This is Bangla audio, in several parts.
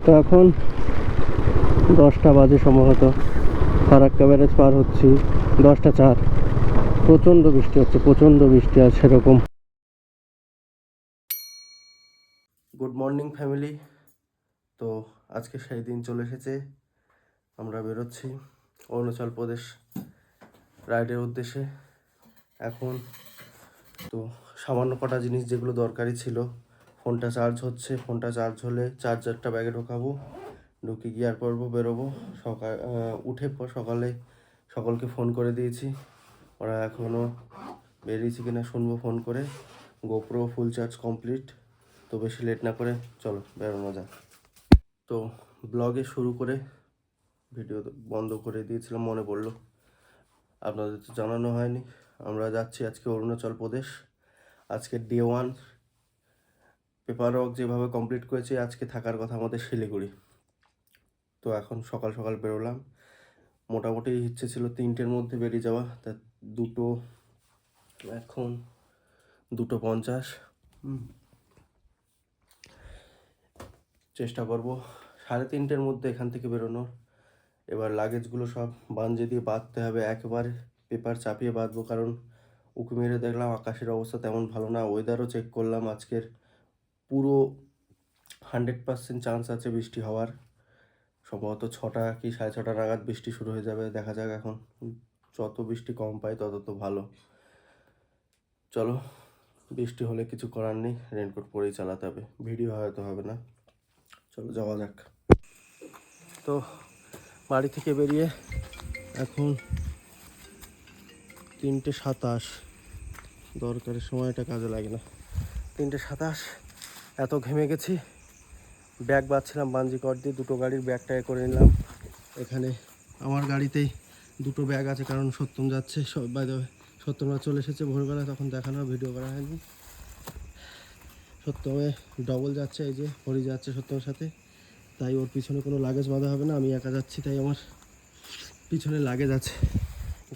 তো এখন 10টা বাজে সম্ভবত, ফারাক্কা ব্যারেজ পার হচ্ছি, 10টা 4। প্রচণ্ড বৃষ্টি হচ্ছে, প্রচণ্ড বৃষ্টি আর সেরকম। Good morning family. তো আজকে সেই দিন চলে এসেছে, আমরা বেরোচ্ছি অরুণাচল প্রদেশ রাইডের উদ্দেশ্যে। এখন তো সামান্য কটা জিনিস যেগুলো দরকারি ছিল, ফোনটা চার্জ হচ্ছে, ফোনটা চার্জ হলে চার্জারটা ব্যাগে ঢোকাবো, ঢুকে গিয়ার পরবো, বেরোবো। উঠে সকালে সকলকে ফোন করে দিয়েছি, ওরা এখনও বেরিয়েছি কিনা শুনবো ফোন করে। গোপ্রো ফুল চার্জ কমপ্লিট, তো বেশি লেট না করে চলো বেরোনো যাক। তো ব্লগে শুরু করে ভিডিও বন্ধ করে দিয়েছিলাম, মনে পড়লো আপনাদের তো জানানো হয়নি। আমরা যাচ্ছি আজকে অরুণাচল প্রদেশ। আজকে ডে 1 পেপার ওয়ার্ক যেভাবে কমপ্লিট করেছি, আজকে থাকার কথা আমাদের শিলিগুড়ি। তো এখন সকাল সকাল বেরোলাম, মোটামুটি ইচ্ছে ছিল 3টের মধ্যে বেরিয়ে যাওয়া, তা এখন 2:50। চেষ্টা করব 3:30-এর মধ্যে এখান থেকে বেরোনোর। এবার লাগেজগুলো সব বাঞ্জে দিয়ে বাঁধতে হবে, একেবারে পেপার চাপিয়ে বাঁধবো, কারণ উঁকি মেরে দেখলাম আকাশের অবস্থা তেমন ভালো না। ওয়েদারও চেক করলাম, আজকের পুরো 100% চান্স আছে বৃষ্টি হওয়ার। সম্ভবত 6টা কি 6:30 নাগাদ বৃষ্টি শুরু হয়ে যাবে, দেখা যাক। এখন যত বৃষ্টি কম পাই তত তো ভালো। চলো, বৃষ্টি হলে কিছু করার নেই, রেনকোট পরেই চালাতে হবে, ভিডিও হয়তো হবে না। চলো যাওয়া যাক। তো বাড়ি থেকে বেরিয়ে এখন 3:27, দরকারের সময়টা কাজে লাগে না। 3:27, এত ঘেমে গেছি। ব্যাগ বাঁধছিলাম বাঞ্জি কর দিয়ে, 2টো গাড়ির ব্যাগটাকে করে নিলাম। এখানে আমার গাড়িতেই 2টো ব্যাগ আছে, কারণ সত্যম যাচ্ছে। সত্যমরা চলে এসেছে ভোরবেলা, তখন দেখানো ভিডিও করা হয়নি। সত্যমে ডবল যাচ্ছে, এই যে হরি যাচ্ছে সত্যমের সাথে, তাই ওর পিছনে কোনো লাগেজ বাঁধা হবে না, আমি একা যাচ্ছি, তাই আমার পিছনে লাগেজ আছে।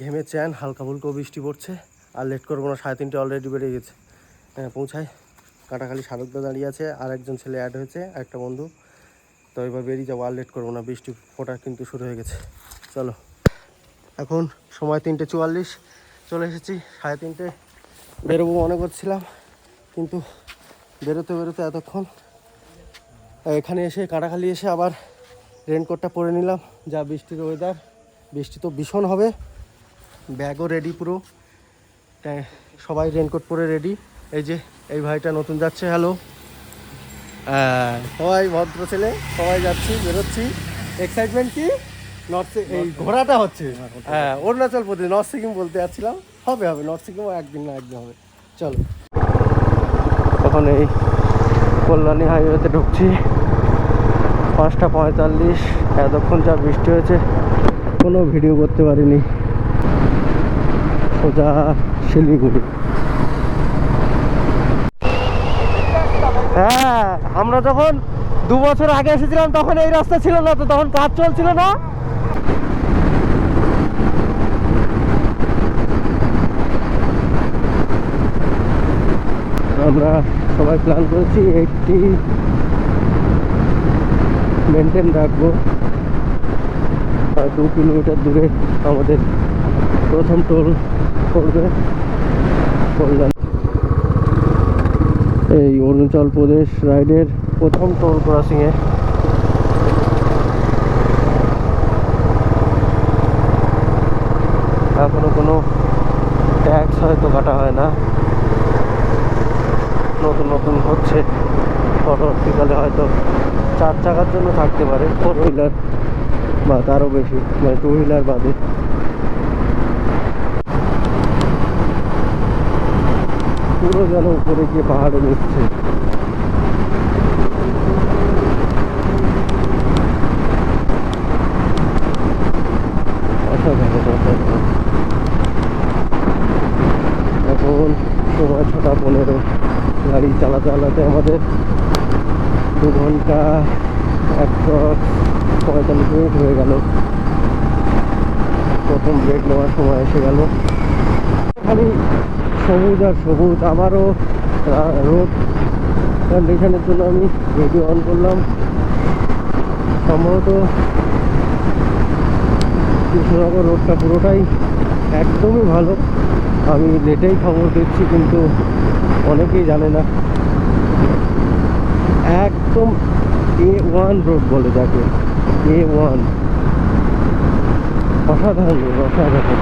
ঘেমে চ্যান, হালকা ফুলকা বৃষ্টি পড়ছে, আর লেট করবো না, 3:30 অলরেডি বেরিয়ে গেছে। পৌঁছায় কাটাখালি সারকদা দাঁড়িয়ে আছে, আর একজন ছেলে অ্যাড হয়েছে, একটা বন্ধু। তো এবার বেরিয়ে যাবো, আর লেট করবো না, বৃষ্টি ফোটা কিন্তু শুরু হয়ে গেছে। চলো, এখন সময় 3:44, চলে এসেছি। 3:30 বেরোবো মনে করছিলাম, কিন্তু বেরোতে বেরোতে এতক্ষণ এখানে এসে কাটাখালি এসে আবার রেনকোটটা পরে নিলাম। যা বৃষ্টির ওয়েদার, বৃষ্টি তো ভীষণ হবে। ব্যাগও রেডি পুরো, সবাই রেনকোট পরে রেডি। এই যে এই ভাইটা নতুন যাচ্ছে, হ্যালো। সবাই ভদ্র ছেলে, সবাই যাচ্ছি, বেরোচ্ছি। এক্সাইটমেন্ট কি, এই ঘোরাটা হচ্ছে। হ্যাঁ, অরুণাচল প্রদেশ, নর্থ সিকিম বলতে যাচ্ছিলাম, হবে নর্থ সিকিমও একদিন না একদিন হবে। চলো, এখন এই কল্যাণী হাইওয়েতে ঢুকছি। 5:45, এতক্ষণ যা বৃষ্টি হয়েছে কোনো ভিডিও করতে পারিনি। সোজা শিলিগুড়ি। হ্যাঁ, আমরা যখন 2 বছর আগে এসেছিলাম তখন এই রাস্তা ছিল না, তো তখন কাজ চলছিল না। আমরা সবাই প্ল্যান করেছি 80 মেনটেন রাখবো। 2 কিলোমিটার দূরে আমাদের প্রথম টোল পড়বে কল্যাণ। এই অরুণাচল প্রদেশ রাইডের প্রথম টোল ক্রসিংয়ে। এখনো কোনো ট্যাক্স হয়তো কাটা হয় না, নতুন নতুন হচ্ছে। পরবর্তীকালে হয়তো 4 চাকার জন্য থাকতে পারে, 4 হুইলার বা তারও বেশি, মানে 2 হুইলার বাদে। পুরো যেন উপরে গিয়ে পাহাড়ে মিশছে। এখন সময় 6:15, গাড়ি চালাতে চালাতে আমাদের 2 ঘন্টা 145 মিনিট হয়ে গেল। প্রথম ব্রেক নেওয়ার সময় এসে গেল। খালি সবুজ আর সবুজ। আবারও রোড কন্ডিশনের জন্য আমি ভিডিও অন করলাম, সম্ভবত কৃষ্ণনগর রোডটা পুরোটাই একদমই ভালো। আমি নেটেই খবর দিচ্ছি, কিন্তু অনেকেই জানে না। একদম A1 রোড বলে যাকে, A1 অসাধারণ রোড, অসাধারণ।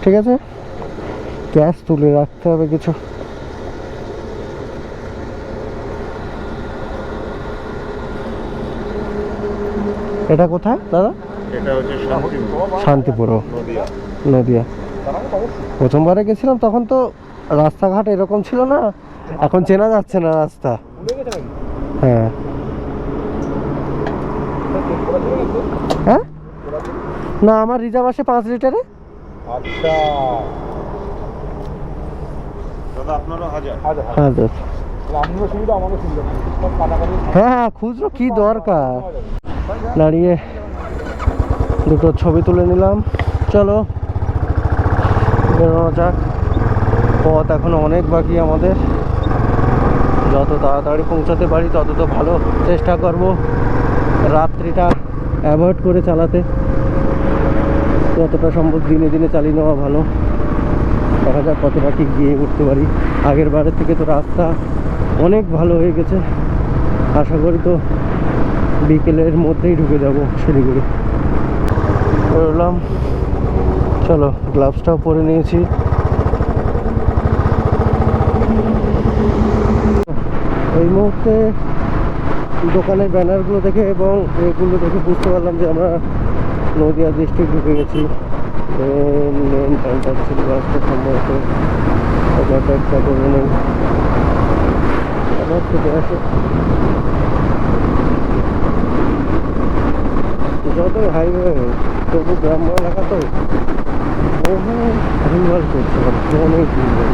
ঠিক আছে, ক্যাশ তুলে রাখতে হবে কিছু। এটা কোথায় দাদা? এটা হচ্ছে শান্তিপুর, নদিয়া। নদিয়া। প্রথমবারে গেছিলাম তখন তো রাস্তাঘাট এরকম ছিল না, এখন চেনা যাচ্ছে না রাস্তা। হ্যাঁ হ্যাঁ, না আমার রিজার্ভ আসে 5 লিটারে। আচ্ছা দাদা, আপনারও হাজার। হ্যাঁ আমিও সুবিধা, আমাকে সুবিধা। হ্যাঁ হ্যাঁ, খুচরো কি দরকার। দাঁড়িয়ে দুটো ছবি তুলে নিলাম। চলো বেরোনো যাক। পথ এখনো অনেক বাকি আমাদের। যত তাড়াতাড়ি পৌঁছাতে পারি তত তো ভালো। চেষ্টা করব রাত্রিটা অ্যাভয়েড করে চালাতে, যতটা সম্ভব দিনে দিনে চালিয়ে নেওয়া ভালো। দেখা যাক কতটা ঠিক গিয়ে উঠতে পারি। আগের বারের থেকে তো রাস্তা অনেক ভালো হয়ে গেছে। আশা করি তো বিকেলের মধ্যেই ঢুকে যাব শিলিগুড়ি। বেরোলাম, চলো গ্লাভসটাও পরে নিয়েছি। এই মুহূর্তে দোকানের ব্যানারগুলো দেখে এবং এগুলো দেখে বুঝতে পারলাম যে আমরা নদিয়া ডিস্ট্রিক্ট ঢুকে গেছি। মেন টাইমটা ছিল রাস্তা সম্ভবত একটা করে নেই, আবার ছুটে আসে। যতই হাইওয়ে তবু গ্রাম্য এলাকা তো বহু ভুলভাল করছে, অনেক ভুলভাল।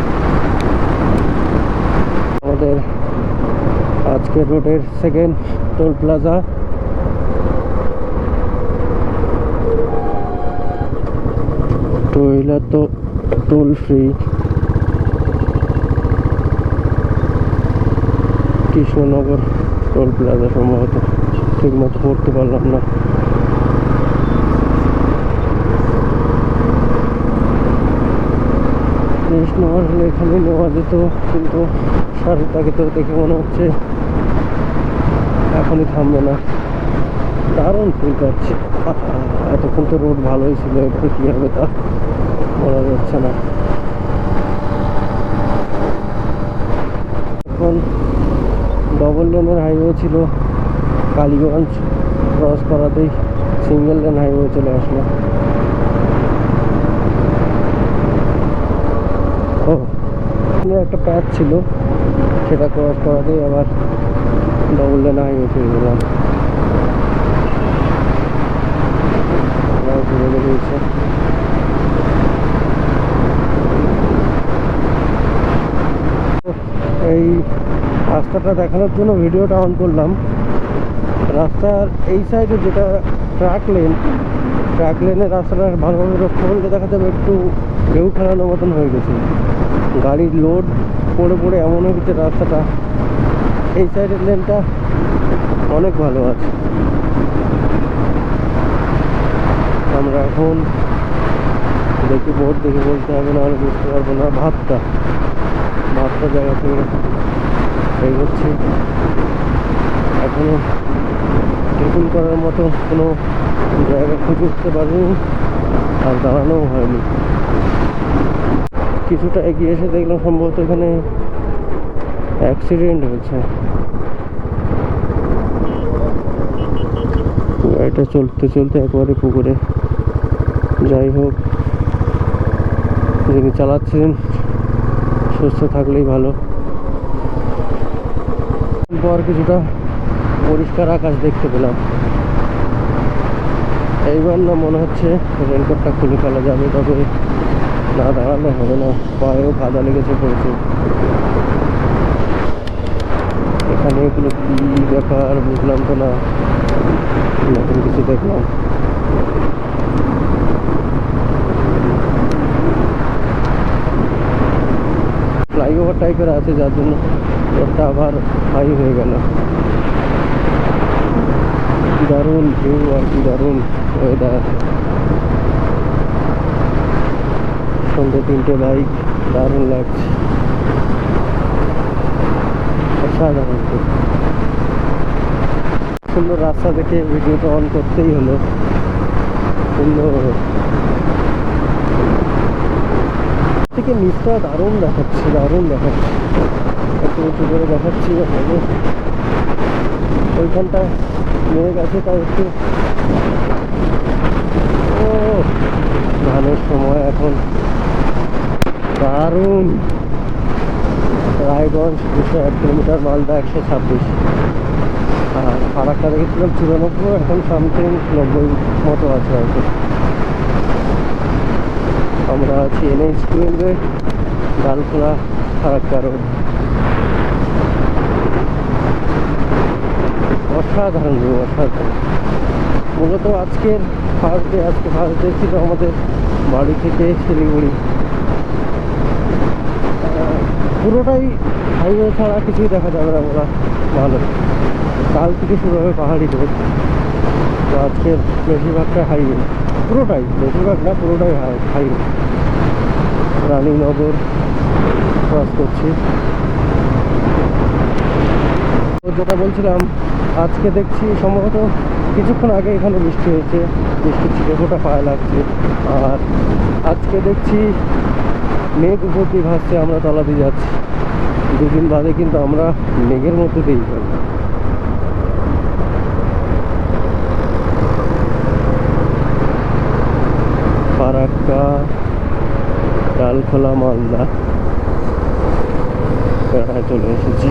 আমাদের আজকের রোডের সেকেন্ড টোল প্লাজা। টয়লা তো toll free. Krishnanagar toll plaza সম্ভবত, ঠিক মতো পড়তে পারলাম না। কৃষ্ণনগর হলে এখানে নেওয়া যেত, কিন্তু শাড়িটাকে তো দেখে মনে হচ্ছে এখনই থামবে না। দারুণ ফুল পাচ্ছি। এতক্ষণ তো রোড ভালোই ছিল, একটু কী হবে তা বলা যাচ্ছে না। এখন ডবল লেনের হাইওয়ে ছিল, কালীগঞ্জ ক্রস করাতেই সিঙ্গেল লেন হাইওয়ে চলে আসলো। ও একটা প্যাচ ছিল, সেটা ক্রস করাতেই আবার ডবল লেন হাইওয়ে পেয়ে গেলাম। ঘুরে বেরিয়েছে। এই রাস্তাটা দেখানোর জন্য ভিডিওটা অন করলাম। রাস্তার এই সাইডে যেটা ট্রাক লেনের রাস্তাটা ভালোভাবে লক্ষ্য করলে দেখা যাবে একটু ঢেউ খেলানোর মতন হয়ে গেছে। গাড়ির লোড পড়ে পড়ে এমন হয়ে গেছে রাস্তাটা। এই সাইডের লেনটা অনেক ভালো আছে। আমরা এখন দেখি বোর্ড দেখে বলতে হবে, না হলে বুঝতে পারবো না। ভাতটা জায়গা থেকে এগোচ্ছি। এখনো টিফিন করার মতো কোনো জায়গা খুঁজে উঠতে পারিনি, আর দাঁড়ানোও হয়নি। কিছুটা এগিয়ে এসে দেখলাম সম্ভবত এখানে অ্যাক্সিডেন্ট হয়েছে। গাড়িটা চলতে চলতে একবারে পুকুরে। যাই হোক, যিনি চালাচ্ছেন সুস্থ থাকলেই ভালো। পর কিছুটা পরিষ্কার আকাশ দেখতে পেলাম। এইবার না মনে হচ্ছে রেনকোটটা খুলে ফেলা যাবে, তবে না দাঁড়ালে হবে না। পায়েও কাদা লেগেছে প্রচুর। এখানে এগুলো কি ব্যাপার বুঝলাম তো না, নতুন কিছু দেখলাম। ফ্লাইওভার টাইপের আছে, যার জন্য রোডটা আবার হাই হয়ে গেল। দারুণ ভিউ আর কি দারুণ ওয়েদার। সন্ধ্যে 3টে বাইক, দারুণ লাগছে, অসাধারণ। সুন্দর রাস্তা দেখে ভিডিওটা অন করতেই হলো। সুন্দর থেকে নিচটা দারুণ দেখাচ্ছে, দারুণ দেখাচ্ছে। একটু উঁচু করে দেখাচ্ছি আপনাদের। ওইখানটা মেঘ আছে তাই একটু, ও ধানের সময় এখন, দারুণ। রায়গঞ্জ 201 কিলোমিটার, মালদা 126। আর ফারাক্কা দেখেছিলাম 94, এখন সামথিং 90 মতো আছে হয়তো। আমরা আছি NH-12 ডালখোলা ফারাক্কা রোড। অসাধারণ, অসাধারণ। মূলত আজকের ফার্স্ট ডে ছিল আমাদের বাড়ি থেকে শিলিগুড়ি। পুরোটাই হাইওয়ে ছাড়া কিছুই দেখা যাবে না বলা ভালো। কাল থেকে শুরু হবে পাহাড়ি রোড, তো আজকের বেশিরভাগটা হাইওয়ে, পুরোটাই, বেশিরভাগ না পুরোটাই হাইওয়ে। রানীনগর ক্রস করছি। তো যেটা বলছিলাম, আজকে দেখছি সম্ভবত কিছুক্ষণ আগে এখানে বৃষ্টি হয়েছে, বৃষ্টির ছিটেফোঁটা পায়ে লাগছে। আর আজকে দেখছি মেঘ উপর দিয়ে ভাসছে, আমরা তলা দিয়ে যাচ্ছি। 2 দিন বাদে কিন্তু আমরা মেঘের মধ্যে দিয়ে যাবো। ফারাক্কা ডালখোলা মালদা প্রায় চলে এসেছি।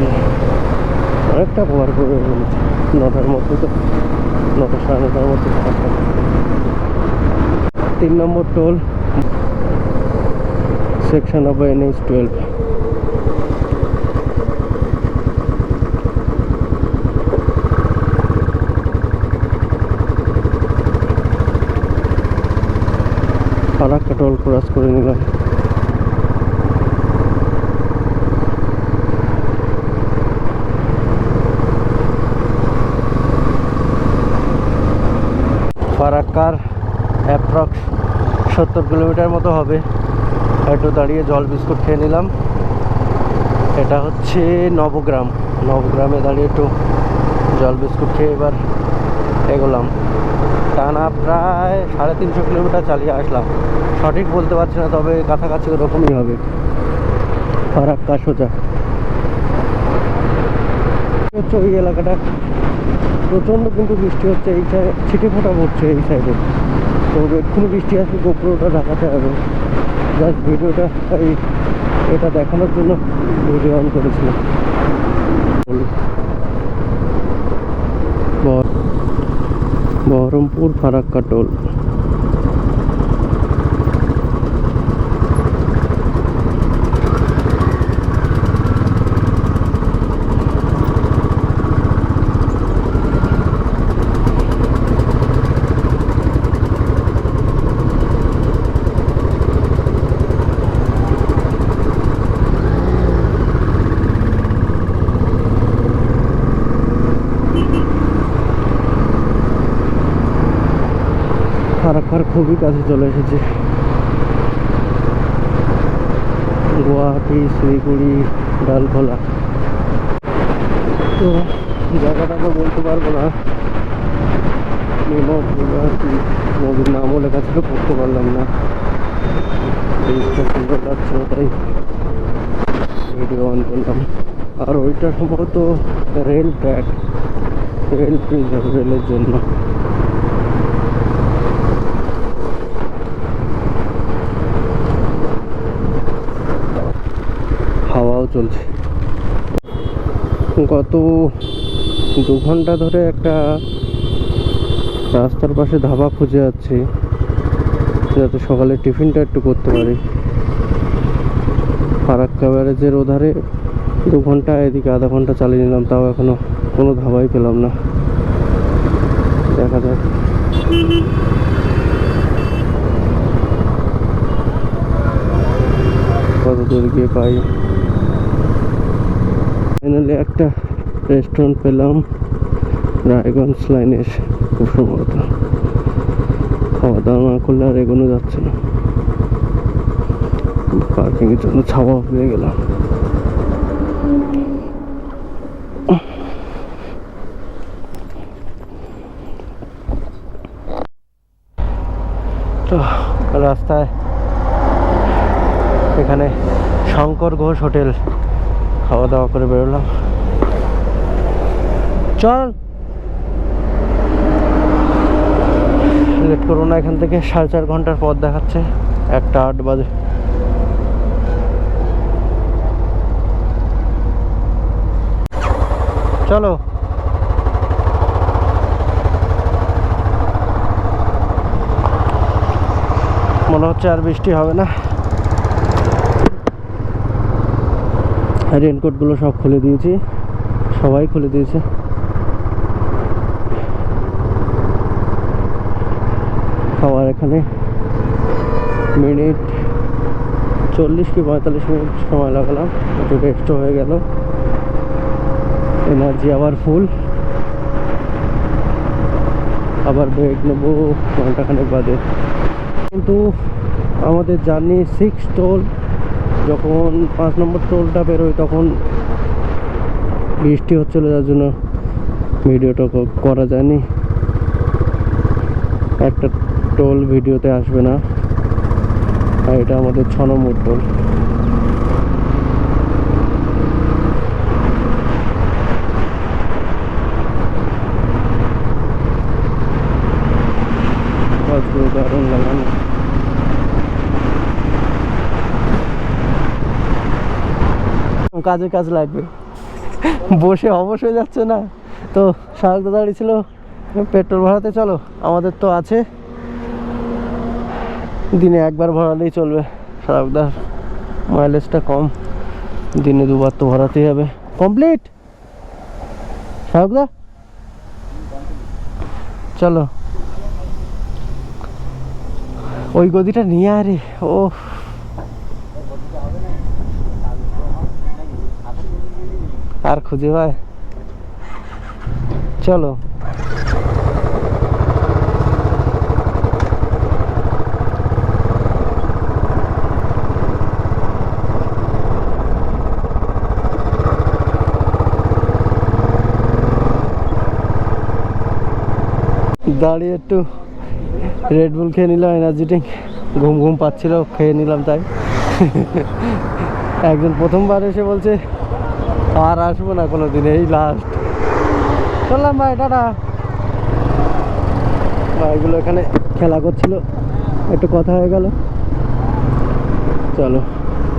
অনেকটা কভার করে ফেলেছি। 9টার মধ্যে, তো 9টা 9:30টার মধ্যে। 3 number toll, section of NH-12। Farakka toll cross করে নিলাম। ফারাক্কার অ্যাপ্রক্স 70 কিলোমিটার মতো হবে। একটু দাঁড়িয়ে জল বিস্কুট খেয়ে নিলাম। এটা হচ্ছে নবগ্রামে দাঁড়িয়ে একটু জল বিস্কুট খেয়ে এবার এগোলাম। টানা প্রায় 350 কিলোমিটার চালিয়ে আসলাম, সঠিক বলতে পারছি না, তবে কাছাকাছি ওরকমই হবে। ফারাক্কা সোজা হচ্ছে ওই এলাকাটা। প্রচণ্ড কিন্তু বৃষ্টি হচ্ছে এই সাইডে, ছিটেফোঁটা পড়ছে এই সাইডে। তো এক্ষুনি বৃষ্টি আসবে, গোপ্রোটা ঢাকাতে হবে। জাস্ট ভিডিওটা এটা দেখানোর জন্য ভিডিও অন করেছিলাম। বহরমপুর ফারাক্কা টোল। ফারাক্কার খুবই কাছে চলে এসেছে। গুয়াহাটি, শিলিগুড়ি, ডালখোলা। তো জায়গাটা তো বলতে পারবো না, নদীর নামও লেখা ছিল, পড়তে পারলাম না। সুন্দর লাগছিল তাই ভিডিও অন করলাম। আর ওইটা সম্ভবত রেল ট্র্যাক, রেল ব্রিজ হবে রেলের জন্য। হাওয়াও চলছে। গত 2 ঘন্টা ধরে একটা রাস্তার পাশে ধাবা খুঁজে যাচ্ছি, যাতে সকালে টিফিনটা একটু করতে পারি। ফারাক্কা ব্যারেজের ওধারে 2 ঘন্টা, এদিকে আধা ঘন্টা চালিয়ে নিলাম, তাও এখনো কোনো ধাবাই পেলাম না। দেখা যাক। কত দূর গিয়ে পাই। ফাইনালি একটা রেস্টুরেন্ট পেলাম, রায়গঞ্জ লাইনের খুব সম্ভবত। খাওয়া দাওয়া না করলে আর এগোনো যাচ্ছে না। পার্কিংয়ের জন্য ছাওয়া পেয়ে গেলাম। তো রাস্তায় এখানে শঙ্কর ঘোষ হোটেল খাওয়া দাওয়া করে বেরোলাম। চল, লেট করবো না, এখান থেকে 4.5 ঘন্টার পথ দেখাচ্ছে, 1:08 বাজে। চলো, মনে হচ্ছে আর বৃষ্টি হবে না। রেনকোটগুলো সব খুলে দিয়েছি, সবাই খুলে দিয়েছে। খাওয়ার এখানে মিনিট 40 কি 45 মিনিট সময় লাগালাম, একটু রেস্টও হয়ে গেল, এনার্জি আবার ফুল। আবার ব্রেক নেবো ঘন্টাখানেক বাদে। কিন্তু আমাদের জার্নি 6 টোল, যখন 5 নম্বর টোলটা বেরোয় তখন বৃষ্টি হচ্ছিল, যার জন্য ভিডিওটা করা যায়নি। একটা টোল ভিডিওতে আসবে না, আর এটা আমাদের 6 নম্বর টোল। দারুণ লাগানো। কাজে কাজ লাগবে, বসে অবশ্যই যাচ্ছে না। তো শারদা দাঁড়িয়ে ছিল পেট্রোল ভরাতে, চলো আমাদের তো আছে, দিনে একবার ভরালেই চলবে। শারদার মাইলেজটা কম, দিনে 2বার তো ভরাতেই হবে। কমপ্লিট শারদা, চলো ওই গদিটা নিয়ে আরে। ও আর খুঁজে পায়, চলো। দাঁড়িয়ে একটু রেডবুল খেয়ে নিলাম, এনার্জি ড্রিঙ্ক, ঘুম ঘুম পাচ্ছিল, খেয়ে নিলাম। তাই একজন প্রথমবার এসে বলছে আর আসবো না কোনো দিন, এই লাস্ট। চললাম ভাই, টাটা। ভাইগুলো এখানে খেলা করছিল, একটু কথা হয়ে গেল। চলো,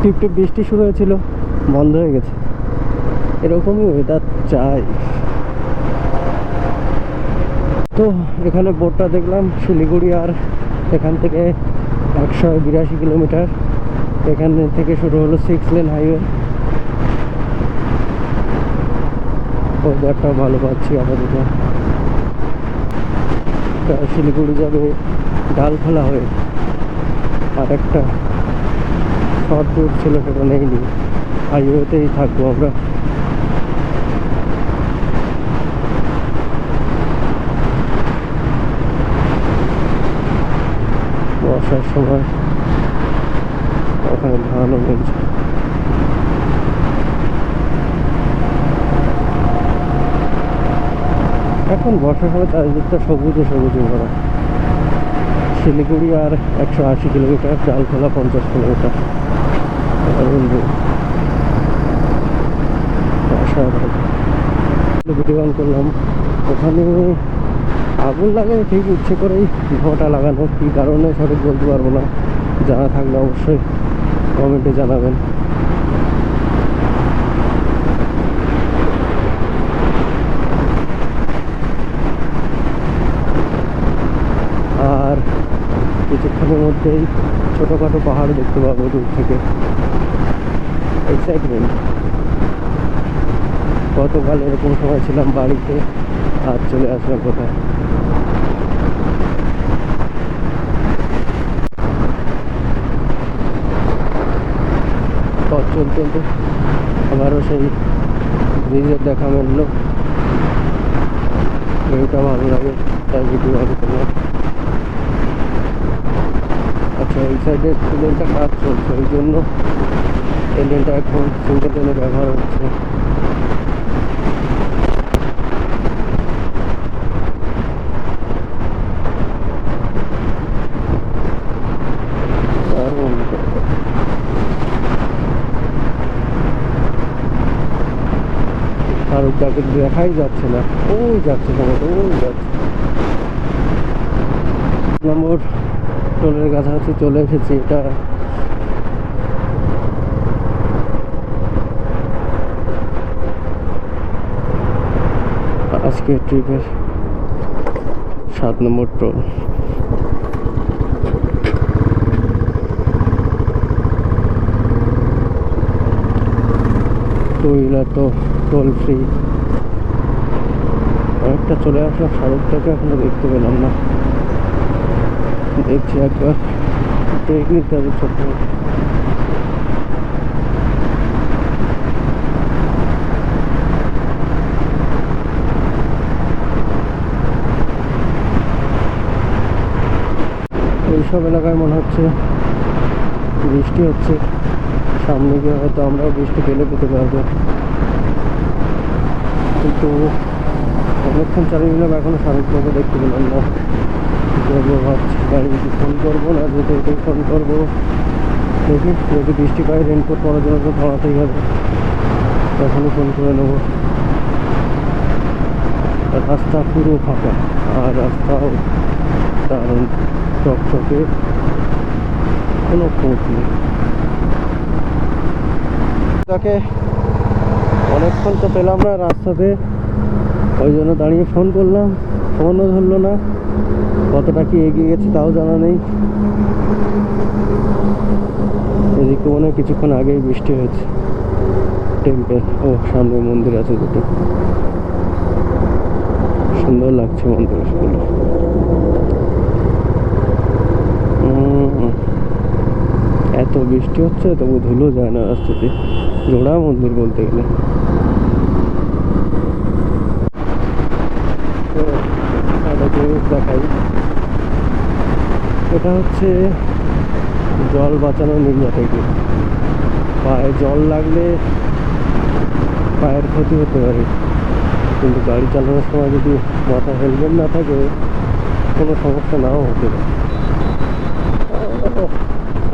টিপ টিপ বৃষ্টি শুরু হয়েছিল, বন্ধ হয়ে গেছে। এরকমই ওয়েদার চাই। তো এখানে বোর্ডটা দেখলাম শিলিগুড়ি, আর এখান থেকে 182 কিলোমিটার। এখানে থেকে শুরু হলো 6 লেন হাইওয়ে। ওয়েদারটা ভালো পাচ্ছি আপাতত। শিলিগুড়ি যাবে ডালখোলা হয়ে, আর একটা শর্ট রুট ছিল, সেটা নেইনি, হাইওয়েতেই থাকবো আমরা। বর্ষার সময় ওখানে ধানও মিলছে। এখন বর্ষার সময় চারিদিকটা সবুজে সবুজে ভরা। শিলিগুড়ি আর 180 kilometre, Dalkhola 50 kilometre. Video on করলাম, ওখানে আগুন লাগে ঠিক ইচ্ছে করেই ধোঁয়াটা লাগানো, কী কারণে সঠিক বলতে পারবো না, জানা থাকলে অবশ্যই কমেন্টে জানাবেন। আর কিছুক্ষণের মধ্যেই ছোটোখাটো পাহাড় দেখতে পাবো দূর থেকে। এক্সাইটমেন্ট। গতকাল এরকম সময় ছিলাম বাড়িতে, আর চলে আসলাম কোথায়। পথ চলতে চলতে আবারও সেই ব্রিজের দেখা মিলল। ভিউটা ভালো লাগে তাই ভিডিও আমি করলাম। আচ্ছা, এই সাইডে লেনটা কাজ চলছে, ওই জন্য এই লেনটা এখন সিঙ্গেল লেনে ব্যবহার হচ্ছে। আর যাকে দেখাই যাচ্ছে না, ওই যাচ্ছে টমেটো, ওই যাচ্ছে। নম্বর টোলের কাছাকাছি চলে এসেছি। এটা আজকের ট্রিপের 7 নম্বর টোল। টু হুইলার তো টোল ফ্রি। অনেকটা চলে আসলাম, শাহরুখটাকে এখনো দেখতে পেলাম না। দেখছি একবার ব্রেক নিতে হবে ছোট্ট। এইসব এলাকায় মনে হচ্ছে বৃষ্টি হচ্ছে, সামনে গিয়ে হয়তো আমরাও বৃষ্টি পেলে পেতে পারবো, কিন্তু অনেকক্ষণ চালিয়ে নিলাম, এখনো শাহরুখটাকে দেখতে পেলাম না। করবো ভাবছি, গাড়িকে ফোন করবো না, যেতে এটাই ফোন করবো। দেখি যদি বৃষ্টি পাই, রেনকোট পরার জন্য তো পড়াতেই হবে, তখনই ফোন করে নেবো। রাস্তা পুরো ফাঁকা, আর রাস্তাও দারুণ চকচকে, কোনো খোঁজ নেই। তাকে অনেকক্ষণ তো পেলাম না রাস্তাতে, ওই জন্য দাঁড়িয়ে ফোন করলাম, ফোনও ধরলো না। কতটা কি এগিয়ে গেছে তাও জানা নেই। এদিকে মনে হয় কিছুক্ষণ আগেই বৃষ্টি হয়েছে। টেম্পল, ও সামনে মন্দির আছে দুটো, সুন্দর লাগছে মন্দিরগুলো। এত বৃষ্টি হচ্ছে তবু ধুলো যায় না রাস্তাতে, জোড়া মন্দির বলতে গেলে। দেখাই, এটা হচ্ছে জল বাঁচানো নির্মা থেকে। পায়ে জল লাগলে পায়ের ক্ষতি হতে পারে, কিন্তু গাড়ি চালানোর সময় যদি মাথায় হেলমেট না থাকে কোনো সমস্যা নাও হতে পারে।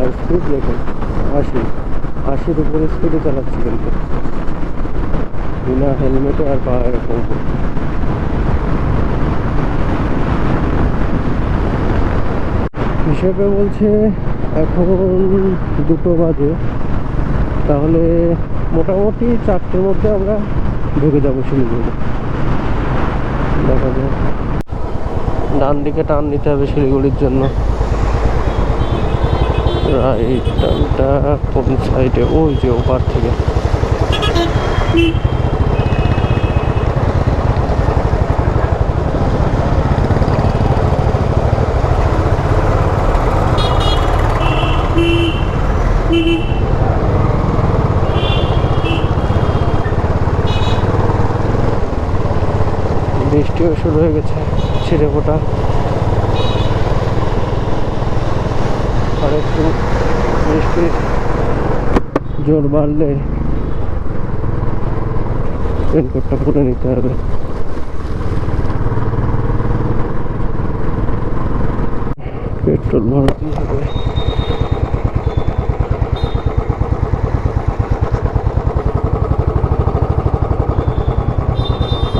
আর স্পিড দেখুন, 80-80-র উপরে স্পিডে চালাচ্ছি, কিন্তু বিনা হেলমেটে আর পা এরকম। হিসেবে বলছে এখন 2টো বাজে, তাহলে মোটামুটি 4টের মধ্যে আমরা ঢুকে যাবো শিলিগুড়ি। দেখা যায়, ডান দিকে টান নিতে হবে শিলিগুড়ির জন্য। রাইট টানটা কোন সাইডে? ওই যে ওপার থেকে। বৃষ্টিও শুরু হয়ে গেছে, ছিঁড়ে ফোটা। আর একটু বৃষ্টির জোর বাড়লে রেনকোটটা পরে নিতে হবে। পেট্রোল ভরাতেই হবে।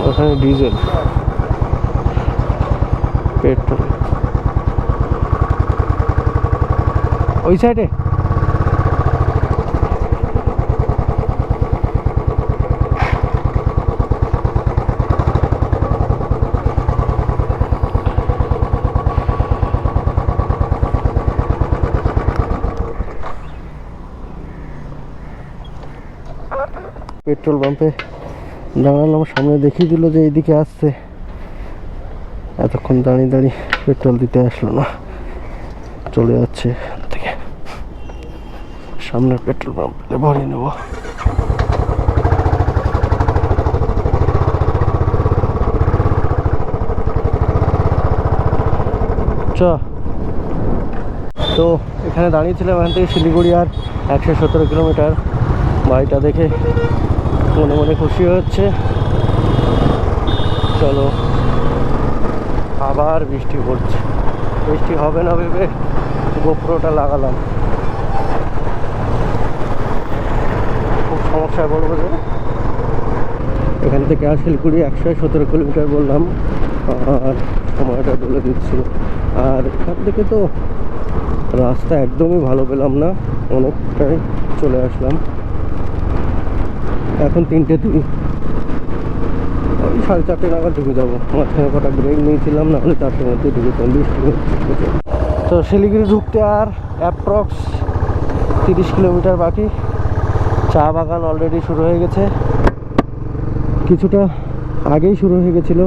ওখানে ডিজেল, পেট্রোল ওই সাইডে। পেট্রোল পাম্পে দাঁড়ালাম, সামনে দেখিয়ে দিল যে এইদিকে আসছে। এতক্ষণ দাঁড়িয়ে দাঁড়িয়ে পেট্রোল দিতে আসলো না, চলে যাচ্ছে এখান থেকে। সামনের পেট্রোল পাম্পে ভরে নেব। চ। তো এখানে দাঁড়িয়েছিলাম, এখান থেকে শিলিগুড়ি আর 117 কিলোমিটার। বাড়িটা দেখে মনে মনে খুশি হচ্ছে। চলো, আবার বৃষ্টি পড়ছে। বৃষ্টি হবে না ভেবে গোপ্রোটা লাগালাম। খুব সমস্যায় পড়বো যে। এখান থেকে আর শিলিগুড়ি 117 কিলোমিটার বললাম, আর সময়টা বলে দিচ্ছি। আর এখান থেকে তো রাস্তা একদমই ভালো পেলাম না, অনেকটাই চলে আসলাম। এখন 3:02, ওই 4:30 নাগাদ ঢুকে যাবো। মাঝখানে কটা ব্রেক নিয়েছিলাম, না হলে 4টার মধ্যে ঢুকেছিলাম। তো শিলিগুড়ি ঢুকতে আর অ্যাপ্রক্স 30 কিলোমিটার বাকি। চা বাগান অলরেডি শুরু হয়ে গেছে, কিছুটা আগেই শুরু হয়ে গেছিলো,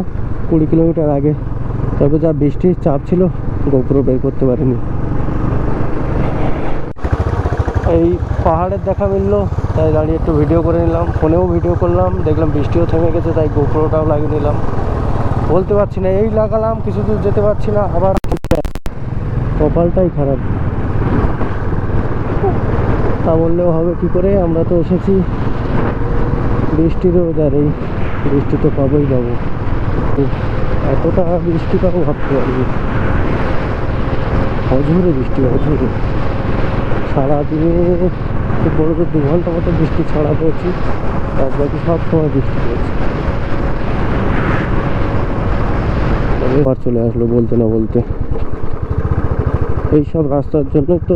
20 কিলোমিটার আগে। তবে যা বৃষ্টির চাপ ছিল, গোপ্রো বের করতে পারিনি। এই পাহাড়ের দেখা মিললো, তাই দাঁড়িয়ে একটু ভিডিও করে নিলাম। ফোনেও ভিডিও করলাম, দেখলাম বৃষ্টিও থেমে গেছে, তাই গোপ্রোটাও লাগিয়ে নিলাম। বলতে পারছি না, এই লাগালাম কিছু দূর যেতে পারছি না, আবার কপালটাই খারাপ। তা বললেও হবে কি করে, আমরা তো এসেছি বৃষ্টির ওয়েদারেই, বৃষ্টি তো পাবোই পাবো। এতটা বৃষ্টি পাবো ভাবতে পারিনি। অঝোরে বৃষ্টি, অঝোরে। সারাদিনে খুব বড় তো 2 ঘন্টা মতো বৃষ্টি ছাড়া পেয়েছি, আর বাকি সব সময় বৃষ্টি পড়েছে। এবার চলে আসলো বলতে না বলতে। এইসব রাস্তার জন্য তো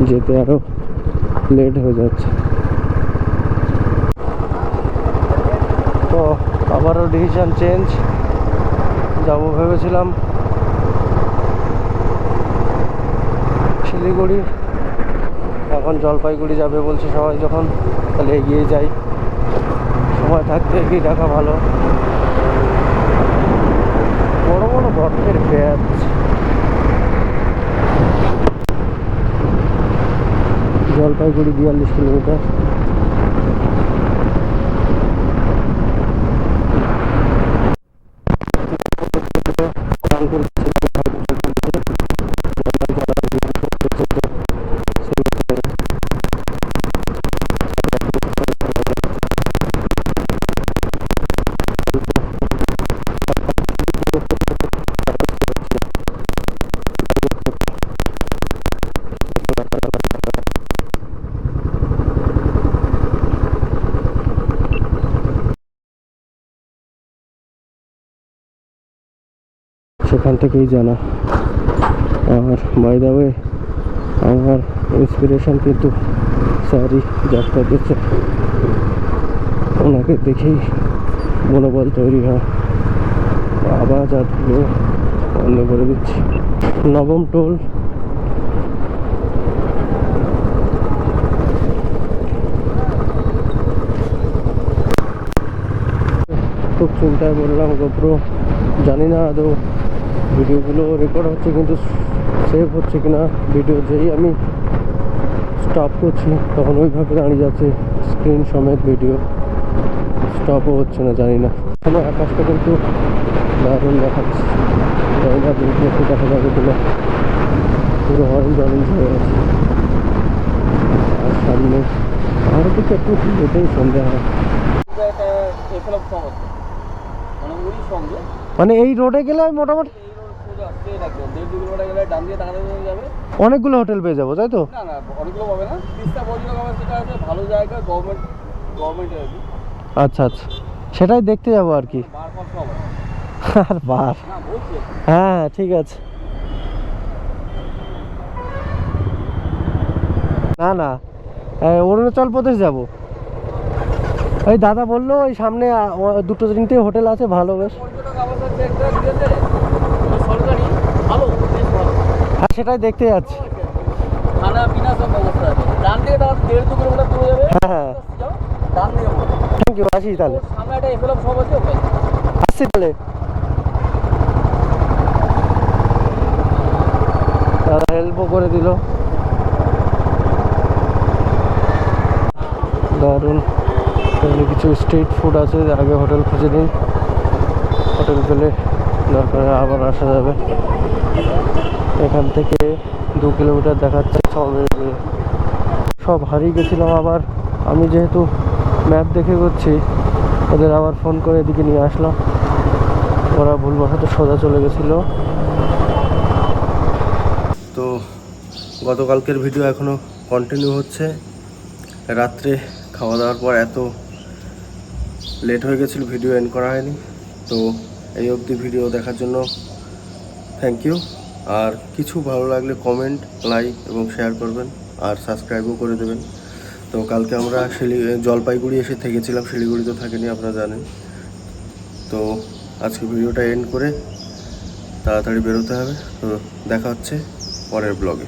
যেতে আরো লেট হয়ে যাচ্ছে। তো আবারও ডিসিশন চেঞ্জ, যাবো ভেবেছিলাম শিলিগুড়ি, এখন জলপাইগুড়ি যাবে বলছে সবাই। যখন তাহলে এগিয়ে যাই, সময় থাকতে এগিয়ে রাখা ভালো। বড় বড় গর্তের ব্যাচ, জলপাইগুড়ি 42 কিলোমিটার। সেখান থেকেই জানা। আর বাই দ্য ওয়ে, আমার ইন্সপিরেশন কিন্তু স্যারই, যাত্রা দিচ্ছে, ওনাকে দেখেই মনোবল তৈরি হয়। আবার যাত্রীগুলো বন্ধ করে দিচ্ছি। নবম টোল, খুব চিন্তায় বললাম। গোপ্রো জানি না আদৌ ভিডিওগুলো রেকর্ড হচ্ছে, কিন্তু সেভ হচ্ছে কিনা। ভিডিও যেই আমি স্টপ করছি তখন ওইভাবে দাঁড়িয়ে যাচ্ছে স্ক্রিন সমেত, ভিডিও স্টপও হচ্ছে না, জানি না। আমার আকাশটা কিন্তু দারুণ দেখাচ্ছে, জানি না ভিডিও একটু দেখা যাবে কিনা। পুরো অরেঞ্জ অরেঞ্জ হয়ে গেছে। আর সামনে আর দিকে একটু যেতেই সন্ধ্যা হয়। মানে এই রোডে গেলে আমি মোটামুটি অনেকগুলো হোটেল পেয়ে যাবো, তাই তো? না না, অনেকগুলো পাবে না, 30টা 35টা পাবে, সেটা আছে ভালো জায়গা, গভর্নমেন্ট আর কি। আচ্ছা আচ্ছা, সেটাই দেখতে যাবো আর কি। বার কষ্ট হবে আর বার, না বলছি। হ্যাঁ ঠিক আছে। না না, অরুণাচল প্রদেশ যাব। ওই দাদা বললো ওই সামনে 2-3টে হোটেল আছে ভালো, বেশ। পর্যটক আবাস আছে একটা দিয়েছে, সরকারি, ভালো, বেশ ভালো। হ্যাঁ সেটাই দেখতে যাচ্ছি। খানা পিনা সব ব্যবস্থা আছে। ডান দিকে তাহলে 1.5-2 কিলোমিটার দূরে যাবে, হ্যাঁ যাও, ডান দিকে পড়বে। থ্যাংক ইউ, আসি তাহলে। ওর সামনে একটা এফএলএম শপ আছে, ওখানে আসছি তাহলে। দাদা হেল্পও করে দিল, দারুণ। এখানে কিছু স্ট্রিট ফুড আছে, আগে হোটেল খুঁজে নিই, হোটেল পেলে দরকার হয় আবার আসা যাবে। এখান থেকে 2 কিলোমিটার দেখাচ্ছে, সব হারিয়ে গেছিলাম। আবার আমি যেহেতু ম্যাপ দেখে করছি, ওদের আবার ফোন করে এদিকে নিয়ে আসলাম। ওরা ভুলবশত সোজা চলে গেছিলো। তো গতকালকের ভিডিও এখনও কন্টিনিউ হচ্ছে। রাত্রে খাওয়া দাওয়ার পর এত লেট হয়ে গেছিলো, ভিডিও এন্ড করা হয়নি। তো এই অবধি ভিডিও দেখার জন্য থ্যাংক ইউ। আর কিছু ভালো লাগলে কমেন্ট, লাইক এবং শেয়ার করবেন, আর সাবস্ক্রাইবও করে দেবেন। তো কালকে আমরা জলপাইগুড়ি এসে থেকেছিলাম, শিলিগুড়িতে থাকেনি, আপনারা জানেন। তো আজকে ভিডিওটা এন্ড করে তাড়াতাড়ি বেরোতে হবে। তো দেখা হচ্ছে পরের ব্লগে।